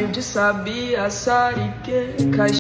já sabia, sabe que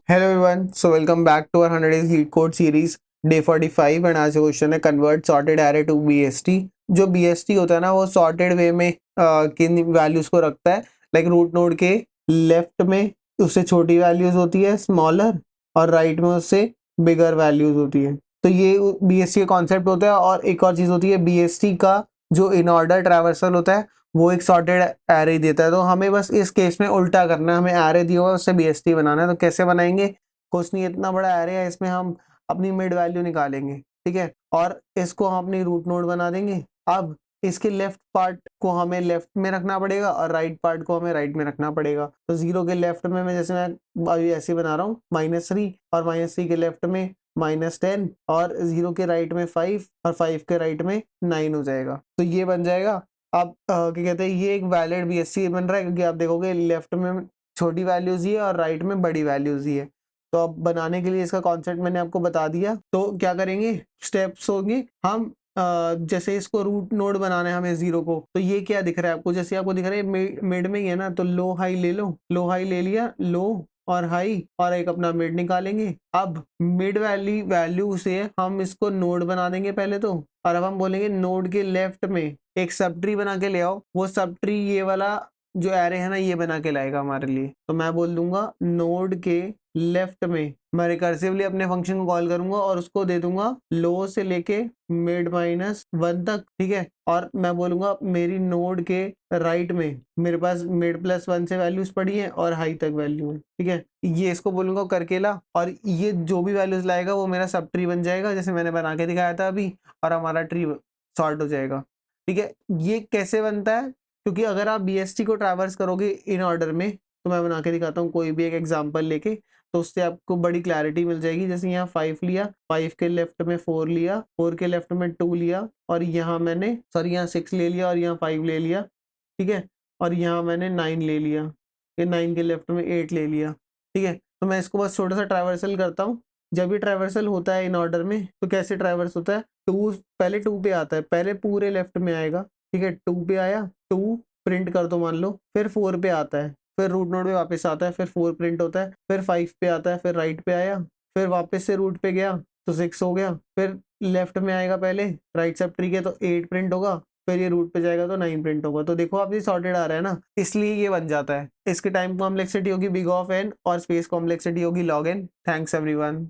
Hello everyone, so welcome back to our 100 days lead code series day 45 and आज question है convert sorted array to BST। जो BST होता है ना वो sorted वे में किन वैल्यूज को रखता है। लाइक रूट नोड के लेफ्ट में उससे छोटी वैल्यूज होती है स्मॉलर, और राइट में उससे बिगर वैल्यूज होती है। तो ये BST का कॉन्सेप्ट होता है। और एक और चीज होती है, BST का जो इन ऑर्डर ट्रैवर्सल होता है वो एक सॉर्टेड एरे देता है। तो हमें बस इस केस में उल्टा करना है, हमें एरे दिया हुआ है उससे BST बनाना है। तो कैसे बनाएंगे, कुछ नहीं, इतना बड़ा एरे है, इसमें हम अपनी मिड वैल्यू निकालेंगे, ठीक है, और इसको हम अपनी रूट नोड बना देंगे। अब इसके लेफ्ट पार्ट को हमें लेफ्ट में रखना पड़ेगा और राइट पार्ट को हमें राइट में रखना पड़ेगा। तो 0 के लेफ्ट में मैं जैसे मैं अभी ऐसे बना रहा हूँ -3, और -3 के लेफ्ट में -10, और 0 के राइट में 5 और 5 के राइट में 9 हो जाएगा। तो ये बन जाएगा। अब क्या कहते हैं, ये एक वैलिड BST बन रहा है, क्योंकि आप देखोगे लेफ्ट में छोटी वैल्यूज ही है और राइट में बड़ी वैल्यूज ही है। तो अब बनाने के लिए इसका कॉन्सेप्ट मैंने आपको बता दिया। तो क्या करेंगे, स्टेप्स होंगे। हम जैसे इसको रूट नोड बनाना है हमें 0 को, तो ये क्या दिख रहा है आपको, जैसे आपको दिख रहा है मिड में ही है ना, तो लो हाई ले लो, लो हाई ले लिया, लो और हाई, और एक अपना मिड निकालेंगे। अब मिड वैल्यू से हम इसको नोड बना देंगे पहले तो, और अब हम बोलेंगे नोड के लेफ्ट में एक सब ट्री बना के ले आओ। वो सब ट्री ये वाला जो एरे है ना ये बना के लाएगा हमारे लिए। तो मैं बोल दूंगा नोड के लेफ्ट में मैं रिकर्सिवली अपने फंक्शन को कॉल करूंगा और उसको दे दूंगा लो से लेके मिड -1 तक, ठीक है। और मैं बोलूंगा मेरी नोड के राइट में मेरे पास मिड +1 से वैल्यूज पड़ी है और हाई तक वैल्यू है, ठीक है। ये इसको बोलूंगा करके ला, और ये जो भी वैल्यूज लाएगा वो मेरा सब ट्री बन जाएगा जैसे मैंने बना के दिखाया था अभी, और हमारा ट्री सॉर्ट हो जाएगा, ठीक है। ये कैसे बनता है, क्योंकि अगर आप BST को ट्रैवर्स करोगे इन ऑर्डर में, तो मैं बना के दिखाता हूँ कोई भी एक एग्जांपल लेके, तो उससे आपको बड़ी क्लैरिटी मिल जाएगी। जैसे यहाँ 5 लिया, 5 के लेफ्ट में 4 लिया, 4 के लेफ्ट में 2 लिया, और यहाँ मैंने सॉरी यहाँ 6 ले लिया और यहाँ 5 ले लिया, ठीक है। और यहाँ मैंने 9 ले लिया, ये 9 के लेफ्ट में 8 ले लिया, ठीक है। तो मैं इसको बस छोटा सा ट्रैवर्सल करता हूँ। जब ये ट्रैवर्सल होता है इन ऑर्डर में, तो कैसे ट्रैवर्स होता है, 2 पहले 2 पे आता है, पहले पूरे लेफ्ट में आएगा, ठीक है। 2 पे आया, 2 प्रिंट कर दो मान लो, फिर 4 पे आता है, फिर रूट नोड पे वापस आता है, फिर 4 प्रिंट होता है, फिर 5 पे आता है, फिर राइट पे आया, फिर वापस से रूट पे गया तो 6 हो गया, फिर लेफ्ट में आएगा पहले राइट सब ट्री के तो 8 प्रिंट होगा, फिर ये रूट पे जाएगा तो 9 प्रिंट होगा। तो देखो आप ये सॉर्टेड आ रहा है ना, इसलिए ये बन जाता है। इसकी टाइम कॉम्प्लेक्सिटी होगी बिग ऑफ n और स्पेस कॉम्प्लेक्सिटी होगी log n। Thanks everyone.